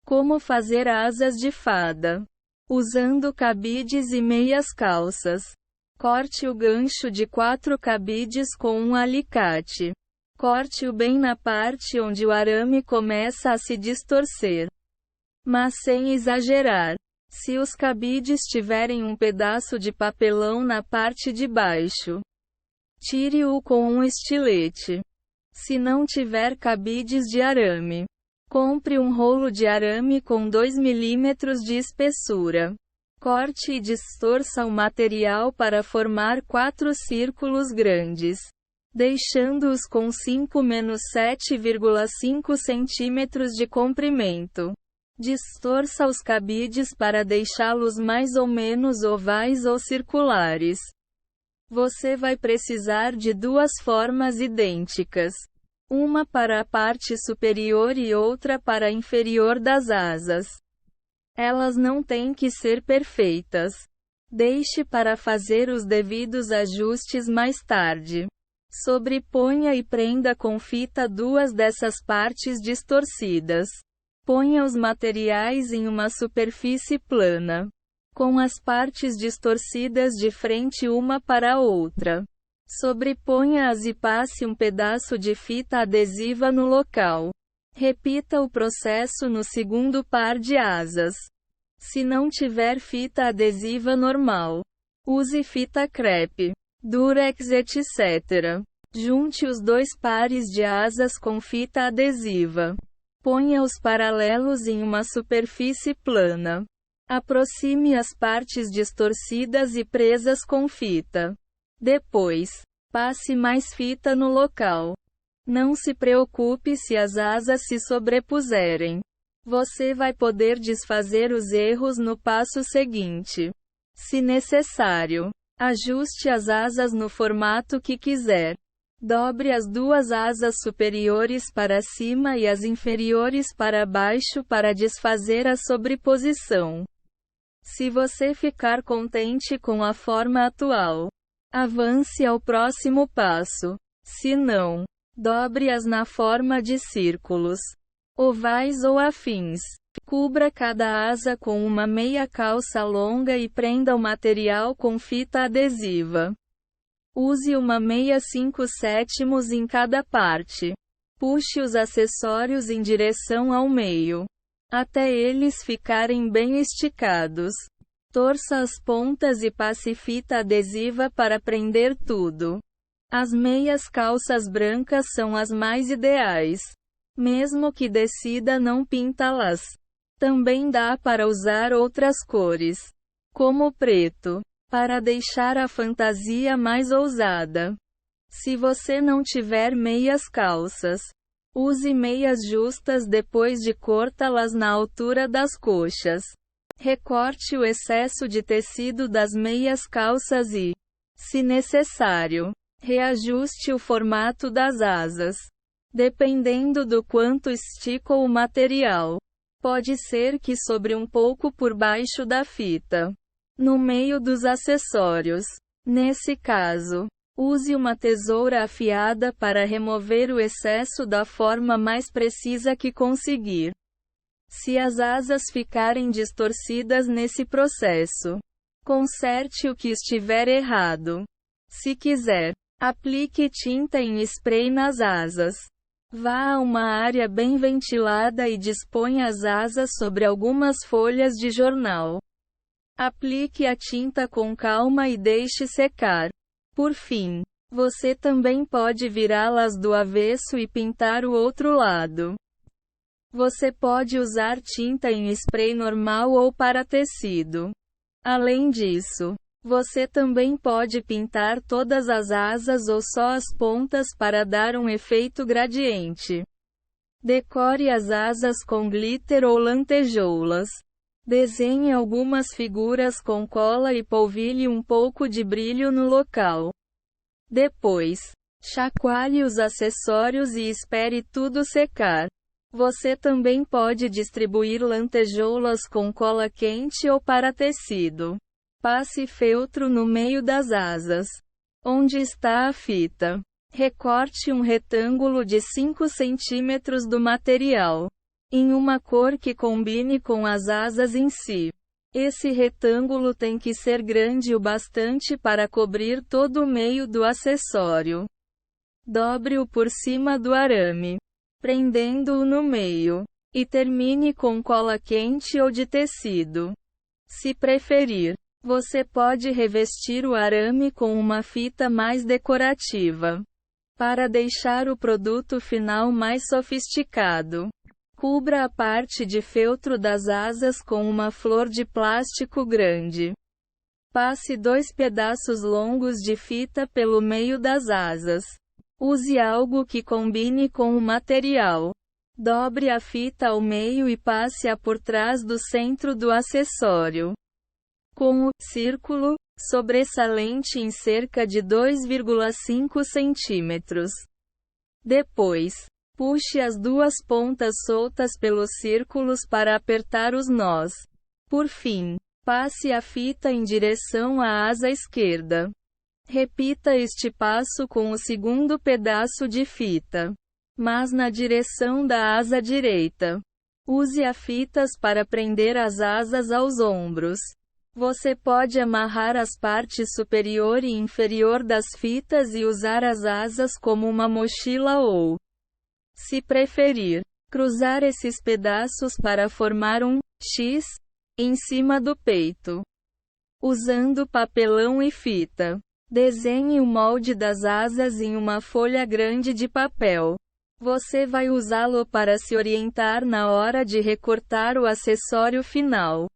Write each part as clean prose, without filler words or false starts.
Como fazer asas de fada. Usando cabides e meias calças. Corte o gancho de 4 cabides com um alicate. Corte-o bem na parte onde o arame começa a se distorcer. Mas sem exagerar. Se os cabides tiverem um pedaço de papelão na parte de baixo, tire-o com um estilete. Se não tiver cabides de arame, compre um rolo de arame com 2 mm de espessura. Corte e distorça o material para formar 4 círculos grandes, deixando-os com 5-7,5 cm de comprimento. Distorça os cabides para deixá-los mais ou menos ovais ou circulares. Você vai precisar de 2 formas idênticas. Uma para a parte superior e outra para a inferior das asas. Elas não têm que ser perfeitas. Deixe para fazer os devidos ajustes mais tarde. Sobreponha e prenda com fita 2 dessas partes distorcidas. Ponha os materiais em uma superfície plana, com as partes distorcidas de frente uma para a outra. Sobreponha-as e passe um pedaço de fita adesiva no local. Repita o processo no segundo par de asas. Se não tiver fita adesiva normal, use fita crepe, durex, etc. Junte os 2 pares de asas com fita adesiva. Ponha os paralelos em uma superfície plana. Aproxime as partes distorcidas e presas com fita. Depois, passe mais fita no local. Não se preocupe se as asas se sobrepuserem. Você vai poder desfazer os erros no passo seguinte. Se necessário, ajuste as asas no formato que quiser. Dobre as 2 asas superiores para cima e as inferiores para baixo para desfazer a sobreposição. Se você ficar contente com a forma atual, avance ao próximo passo. Se não, dobre-as na forma de círculos, ovais ou afins. Cubra cada asa com uma meia calça longa e prenda o material com fita adesiva. Use uma meia 5/7 em cada parte. Puxe os acessórios em direção ao meio, até eles ficarem bem esticados. Torça as pontas e passe fita adesiva para prender tudo. As meias calças brancas são as mais ideais. Mesmo que decida não pintá-las, também dá para usar outras cores, como preto, para deixar a fantasia mais ousada. Se você não tiver meias calças, use meias justas depois de cortá-las na altura das coxas. Recorte o excesso de tecido das meias calças e, se necessário, reajuste o formato das asas. Dependendo do quanto estica o material, pode ser que sobre um pouco por baixo da fita, no meio dos acessórios. Nesse caso, use uma tesoura afiada para remover o excesso da forma mais precisa que conseguir. Se as asas ficarem distorcidas nesse processo, conserte o que estiver errado. Se quiser, aplique tinta em spray nas asas. Vá a uma área bem ventilada e disponha as asas sobre algumas folhas de jornal. Aplique a tinta com calma e deixe secar. Por fim, você também pode virá-las do avesso e pintar o outro lado. Você pode usar tinta em spray normal ou para tecido. Além disso, você também pode pintar todas as asas ou só as pontas para dar um efeito gradiente. Decore as asas com glitter ou lantejoulas. Desenhe algumas figuras com cola e polvilhe um pouco de brilho no local. Depois, chacoalhe os acessórios e espere tudo secar. Você também pode distribuir lantejoulas com cola quente ou para tecido. Passe feltro no meio das asas, onde está a fita. Recorte um retângulo de 5 cm do material. em uma cor que combine com as asas em si. Esse retângulo tem que ser grande o bastante para cobrir todo o meio do acessório. Dobre-o por cima do arame, prendendo-o no meio, e termine com cola quente ou de tecido. Se preferir, você pode revestir o arame com uma fita mais decorativa, para deixar o produto final mais sofisticado. Cubra a parte de feltro das asas com uma flor de plástico grande. Passe 2 pedaços longos de fita pelo meio das asas. Use algo que combine com o material. Dobre a fita ao meio e passe-a por trás do centro do acessório, com o círculo sobressalente em cerca de 2,5 centímetros. Depois, puxe as 2 pontas soltas pelos círculos para apertar os nós. Por fim, passe a fita em direção à asa esquerda. Repita este passo com o segundo pedaço de fita, mas na direção da asa direita. Use as fitas para prender as asas aos ombros. Você pode amarrar as partes superior e inferior das fitas e usar as asas como uma mochila ou, se preferir, cruzar esses pedaços para formar um X em cima do peito. Usando papelão e fita, desenhe o molde das asas em uma folha grande de papel. Você vai usá-lo para se orientar na hora de recortar o acessório final.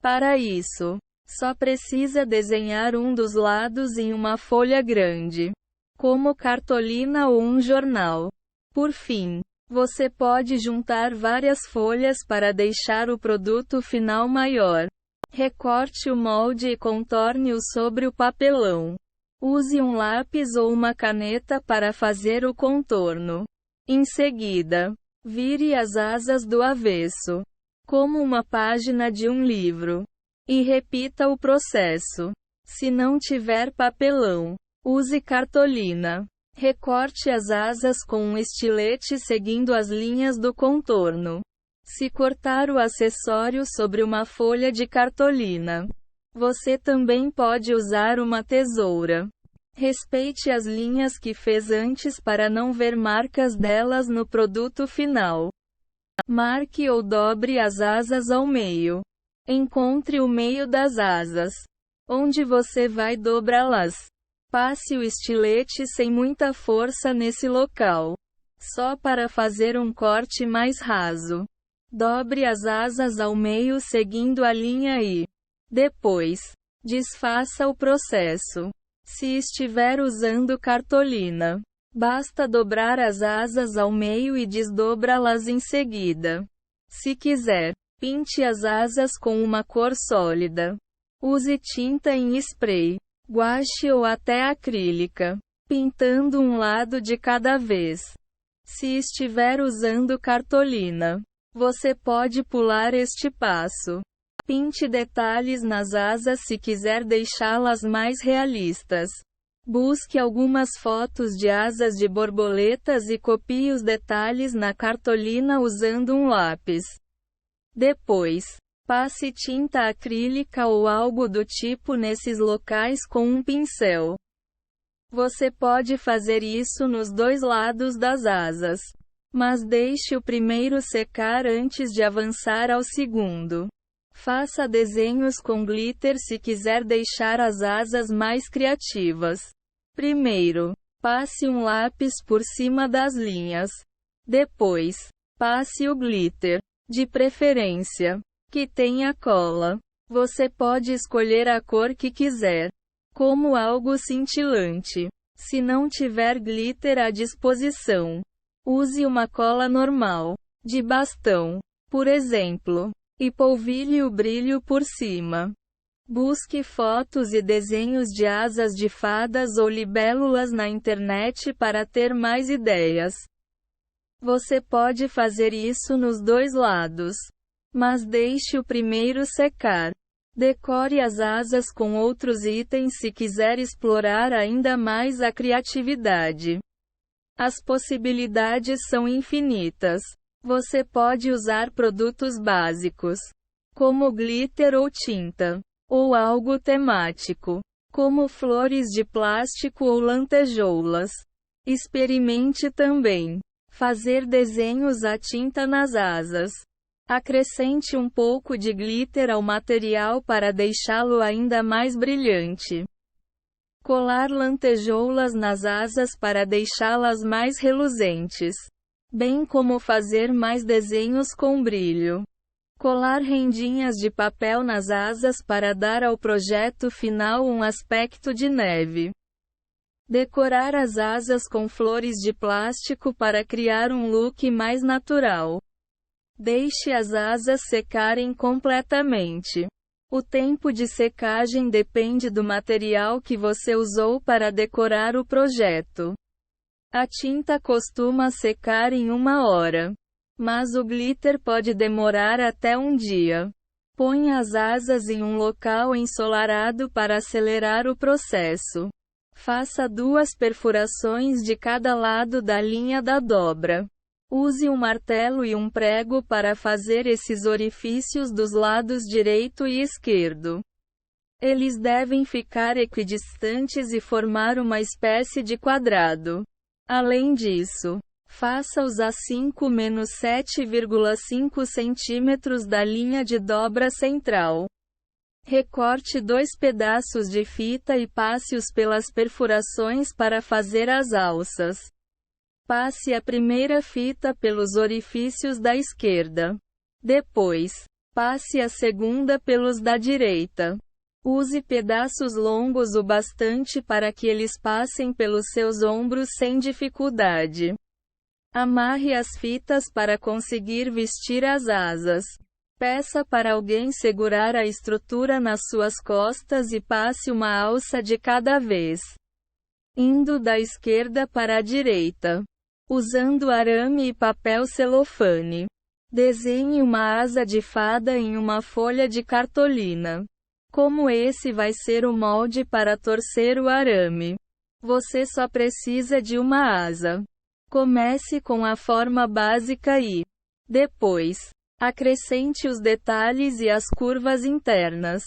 Para isso, só precisa desenhar um dos lados em uma folha grande, como cartolina ou um jornal. Por fim, você pode juntar várias folhas para deixar o produto final maior. Recorte o molde e contorne-o sobre o papelão. Use um lápis ou uma caneta para fazer o contorno. Em seguida, vire as asas do avesso, como uma página de um livro, e repita o processo. Se não tiver papelão, use cartolina. Recorte as asas com um estilete seguindo as linhas do contorno. Se cortar o acessório sobre uma folha de cartolina, você também pode usar uma tesoura. Respeite as linhas que fez antes para não ver marcas delas no produto final. Marque ou dobre as asas ao meio. Encontre o meio das asas, onde você vai dobrá-las. Passe o estilete sem muita força nesse local, só para fazer um corte mais raso. Dobre as asas ao meio seguindo a linha e, depois, desfaça o processo. Se estiver usando cartolina, basta dobrar as asas ao meio e desdobrá-las em seguida. Se quiser, pinte as asas com uma cor sólida. Use tinta em spray, guache ou até acrílica, pintando um lado de cada vez. Se estiver usando cartolina, você pode pular este passo. Pinte detalhes nas asas se quiser deixá-las mais realistas. Busque algumas fotos de asas de borboletas e copie os detalhes na cartolina usando um lápis. Depois, passe tinta acrílica ou algo do tipo nesses locais com um pincel. Você pode fazer isso nos 2 lados das asas, mas deixe o primeiro secar antes de avançar ao segundo. Faça desenhos com glitter se quiser deixar as asas mais criativas. Primeiro, passe um lápis por cima das linhas. Depois, passe o glitter, de preferência, que tenha cola. Você pode escolher a cor que quiser, como algo cintilante. Se não tiver glitter à disposição, use uma cola normal, de bastão, por exemplo, e polvilhe o brilho por cima. Busque fotos e desenhos de asas de fadas ou libélulas na internet para ter mais ideias. Você pode fazer isso nos 2 lados, mas deixe o primeiro secar. Decore as asas com outros itens se quiser explorar ainda mais a criatividade. As possibilidades são infinitas. Você pode usar produtos básicos, como glitter ou tinta, ou algo temático, como flores de plástico ou lantejoulas. Experimente também fazer desenhos à tinta nas asas. Acrescente um pouco de glitter ao material para deixá-lo ainda mais brilhante. Colar lantejoulas nas asas para deixá-las mais reluzentes, bem como fazer mais desenhos com brilho. Colar rendinhas de papel nas asas para dar ao projeto final um aspecto de neve. Decorar as asas com flores de plástico para criar um look mais natural. Deixe as asas secarem completamente. O tempo de secagem depende do material que você usou para decorar o projeto. A tinta costuma secar em 1 hora, mas o glitter pode demorar até um dia. Ponha as asas em um local ensolarado para acelerar o processo. Faça 2 perfurações de cada lado da linha da dobra. Use um martelo e um prego para fazer esses orifícios dos lados direito e esquerdo. Eles devem ficar equidistantes e formar uma espécie de quadrado. Além disso, faça-os a 5-7,5 cm da linha de dobra central. Recorte 2 pedaços de fita e passe-os pelas perfurações para fazer as alças. Passe a primeira fita pelos orifícios da esquerda. Depois, passe a segunda pelos da direita. Use pedaços longos o bastante para que eles passem pelos seus ombros sem dificuldade. Amarre as fitas para conseguir vestir as asas. Peça para alguém segurar a estrutura nas suas costas e passe uma alça de cada vez, indo da esquerda para a direita. Usando arame e papel celofane, desenhe uma asa de fada em uma folha de cartolina. Como esse vai ser o molde para torcer o arame, você só precisa de uma asa. Comece com a forma básica e, depois, acrescente os detalhes e as curvas internas.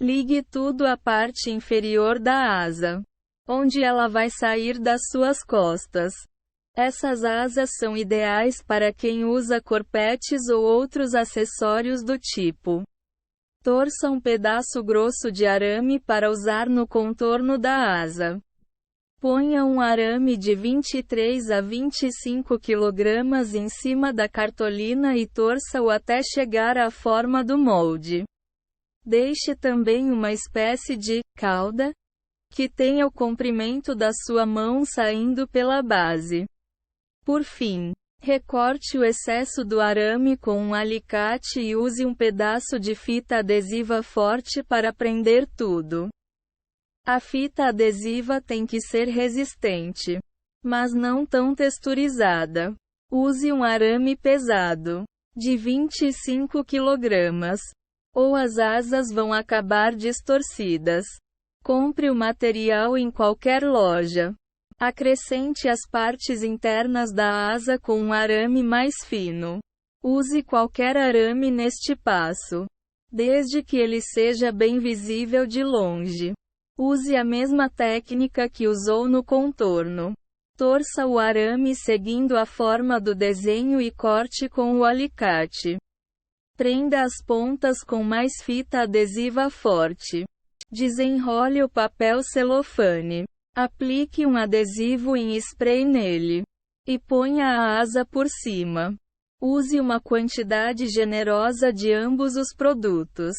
Ligue tudo à parte inferior da asa, onde ela vai sair das suas costas. Essas asas são ideais para quem usa corpetes ou outros acessórios do tipo. Torça um pedaço grosso de arame para usar no contorno da asa. Ponha um arame de 23 a 25 kg em cima da cartolina e torça-o até chegar à forma do molde. Deixe também uma espécie de cauda, que tenha o comprimento da sua mão saindo pela base. Por fim, recorte o excesso do arame com um alicate e use um pedaço de fita adesiva forte para prender tudo. A fita adesiva tem que ser resistente, mas não tão texturizada. Use um arame pesado, de 25 kg, ou as asas vão acabar distorcidas. Compre o material em qualquer loja. Acrescente as partes internas da asa com um arame mais fino. Use qualquer arame neste passo, desde que ele seja bem visível de longe. Use a mesma técnica que usou no contorno. Torça o arame seguindo a forma do desenho e corte com o alicate. Prenda as pontas com mais fita adesiva forte. Desenrole o papel celofane. Aplique um adesivo em spray nele. E ponha a asa por cima. Use uma quantidade generosa de ambos os produtos.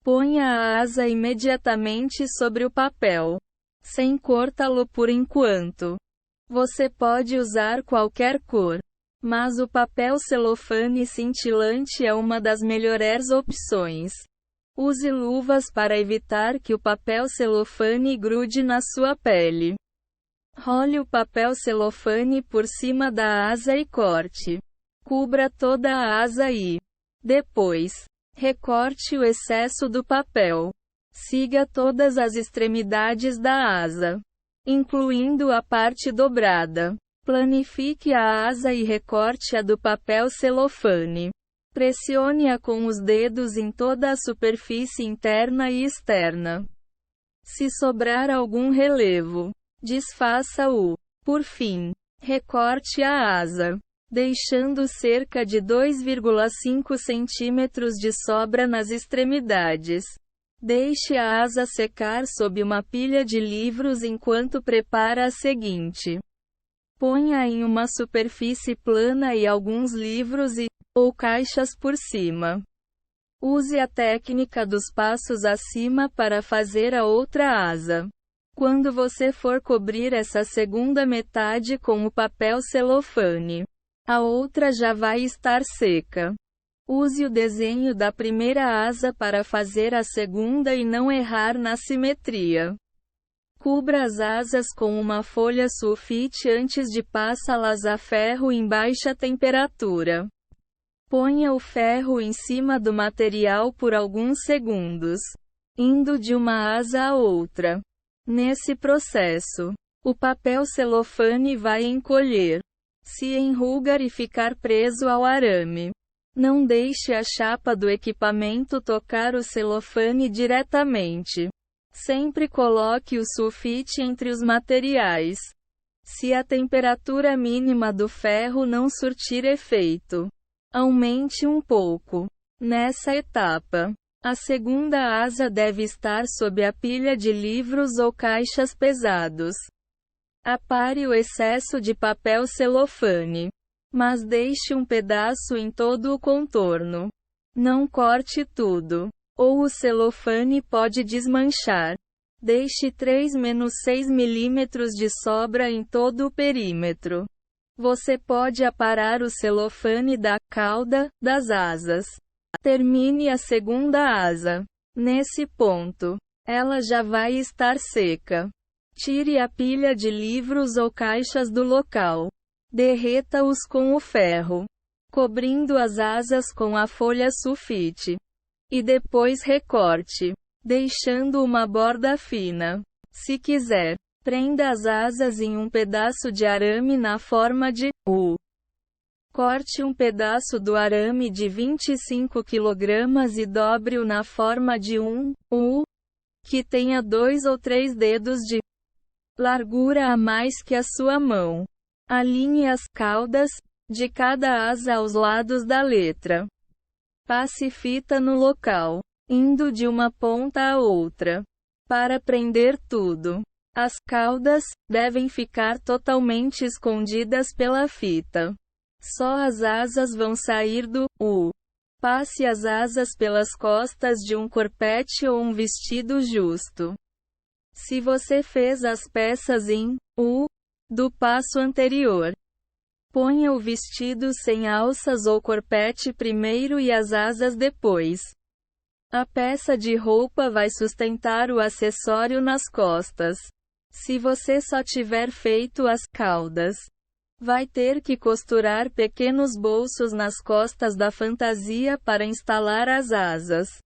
Ponha a asa imediatamente sobre o papel, sem cortá-lo por enquanto. Você pode usar qualquer cor, mas o papel celofane cintilante é uma das melhores opções. Use luvas para evitar que o papel celofane grude na sua pele. Role o papel celofane por cima da asa e corte. Cubra toda a asa e, depois, recorte o excesso do papel. Siga todas as extremidades da asa, incluindo a parte dobrada. Planifique a asa e recorte-a do papel celofane. Pressione-a com os dedos em toda a superfície interna e externa. Se sobrar algum relevo, desfaça-o. Por fim, recorte a asa, deixando cerca de 2,5 centímetros de sobra nas extremidades. Deixe a asa secar sob uma pilha de livros enquanto prepara a seguinte. Ponha em uma superfície plana e alguns livros ou caixas por cima. Use a técnica dos passos acima para fazer a outra asa. Quando você for cobrir essa segunda metade com o papel celofane, a outra já vai estar seca. Use o desenho da primeira asa para fazer a segunda e não errar na simetria. Cubra as asas com uma folha sulfite antes de passá-las a ferro em baixa temperatura. Ponha o ferro em cima do material por alguns segundos, indo de uma asa a outra. Nesse processo, o papel celofane vai encolher, se enrugar e ficar preso ao arame. Não deixe a chapa do equipamento tocar o celofane diretamente. Sempre coloque o sulfite entre os materiais. Se a temperatura mínima do ferro não surtir efeito, aumente um pouco. Nessa etapa, a segunda asa deve estar sob a pilha de livros ou caixas pesados. Apare o excesso de papel celofane, mas deixe um pedaço em todo o contorno. Não corte tudo, ou o celofane pode desmanchar. Deixe 3-6 mm de sobra em todo o perímetro. Você pode aparar o celofane da cauda das asas. Termine a segunda asa. Nesse ponto, ela já vai estar seca. Tire a pilha de livros ou caixas do local. Derreta-os com o ferro, cobrindo as asas com a folha sulfite. E depois recorte, deixando uma borda fina. Se quiser, prenda as asas em um pedaço de arame na forma de U. Corte um pedaço do arame de 25 kg e dobre-o na forma de um U, que tenha 2 ou 3 dedos de largura a mais que a sua mão. Alinhe as caudas de cada asa aos lados da letra. Passe fita no local, indo de uma ponta a outra, para prender tudo. As caudas devem ficar totalmente escondidas pela fita. Só as asas vão sair do U. Passe as asas pelas costas de um corpete ou um vestido justo. Se você fez as peças em U do passo anterior, ponha o vestido sem alças ou corpete primeiro e as asas depois. A peça de roupa vai sustentar o acessório nas costas. Se você só tiver feito as caudas, vai ter que costurar pequenos bolsos nas costas da fantasia para instalar as asas.